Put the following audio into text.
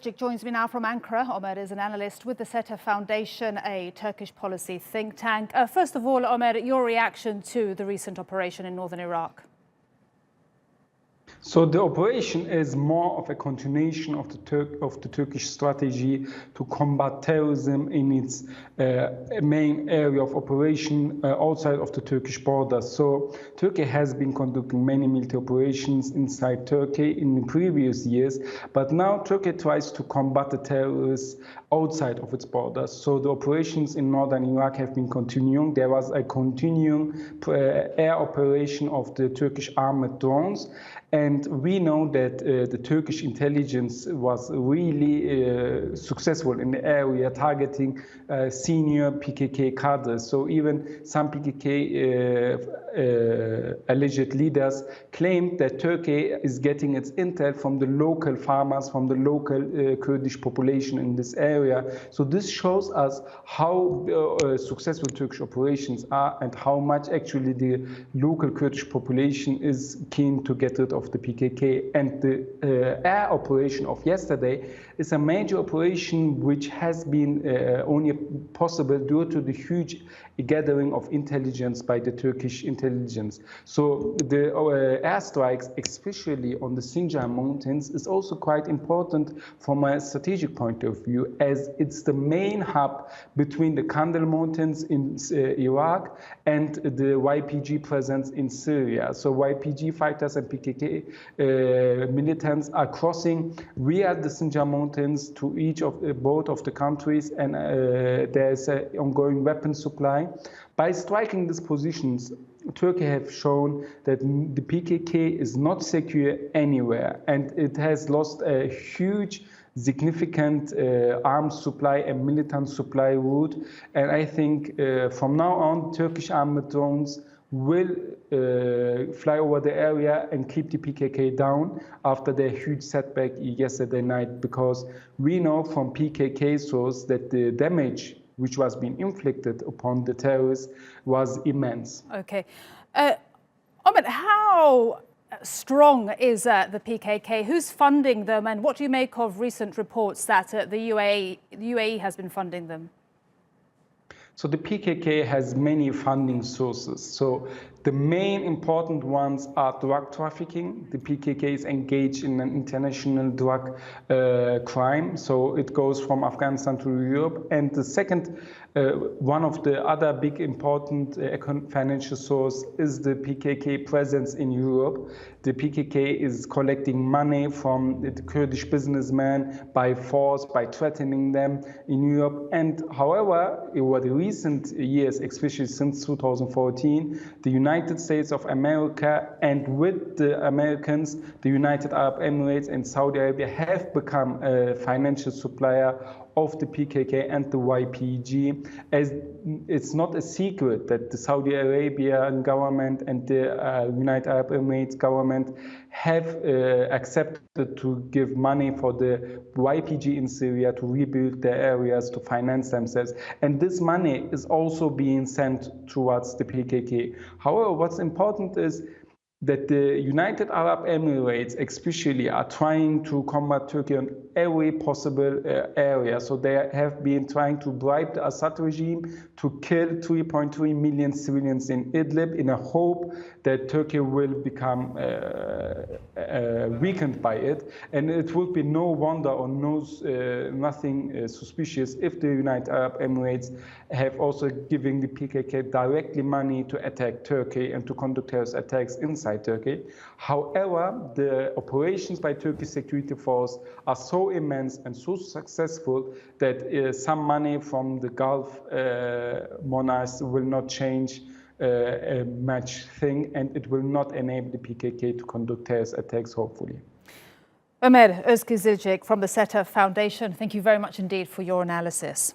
Ozkizilcik joins me now from Ankara. Omer is an analyst with the SETA Foundation, a Turkish policy think tank. First of all, Omer, your reaction to the recent operation in northern Iraq? So the operation is more of a continuation of the Turkish strategy to combat terrorism in its main area of operation outside of the Turkish borders. So Turkey has been conducting many military operations inside Turkey in the previous years, but now Turkey tries to combat the terrorists outside of its borders. So the operations in northern Iraq have been continuing. There was a continuing air operation of the Turkish armored drones. And we know that the Turkish intelligence was really successful in the area, targeting senior PKK cadres. So even some PKK alleged leaders claimed that Turkey is getting its intel from the local farmers, from the local Kurdish population in this area. So this shows us how successful Turkish operations are and how much actually the local Kurdish population is keen to get rid of the PKK. And the air operation of yesterday is a major operation which has been only possible due to the huge gathering of intelligence by the Turkish intelligence. So the airstrikes, especially on the Sinjar Mountains, is also quite important from a strategic point of view, as it's the main hub between the Kandil Mountains in Iraq and the YPG presence in Syria. So YPG fighters and PKK militants are crossing via the Sinjar Mountains to both of the countries, and there's an ongoing weapon supply. By striking these positions, Turkey have shown that the PKK is not secure anywhere, and it has lost a huge significant arms supply and militant supply route. And I think from now on, Turkish armored drones will fly over the area and keep the PKK down after their huge setback yesterday night, because we know from PKK sources that the damage which was being inflicted upon the terrorists was immense. Okay. Omer, how strong is the PKK? Who's funding them, and what do you make of recent reports that the UAE has been funding them? So the PKK has many funding sources. So the main important ones are drug trafficking. The PKK is engaged in an international drug crime. So it goes from Afghanistan to Europe. And the second, one of the other big important financial source is the PKK presence in Europe. The PKK is collecting money from the Kurdish businessmen by force, by threatening them in Europe. And however, over the recent years, especially since 2014, the United States of America and with the Americans, the United Arab Emirates and Saudi Arabia have become a financial supplier of the PKK and the YPG, as it's not a secret that the Saudi Arabian government and the United Arab Emirates government have accepted to give money for the YPG in Syria to rebuild their areas, to finance themselves. And this money is also being sent towards the PKK. However, what's important is that the United Arab Emirates especially are trying to combat Turkey on every possible area. So they have been trying to bribe the Assad regime to kill 3.3 million civilians in Idlib in a hope that Turkey will become weakened by it. And it would be no wonder or nothing suspicious if the United Arab Emirates have also given the PKK directly money to attack Turkey and to conduct terrorist attacks inside Turkey. However, the operations by Turkish security force are so immense and so successful that some money from the Gulf monarchs will not change a much thing, and it will not enable the PKK to conduct terrorist attacks, hopefully. Omer Ozkizilcik from the SETA Foundation, thank you very much indeed for your analysis.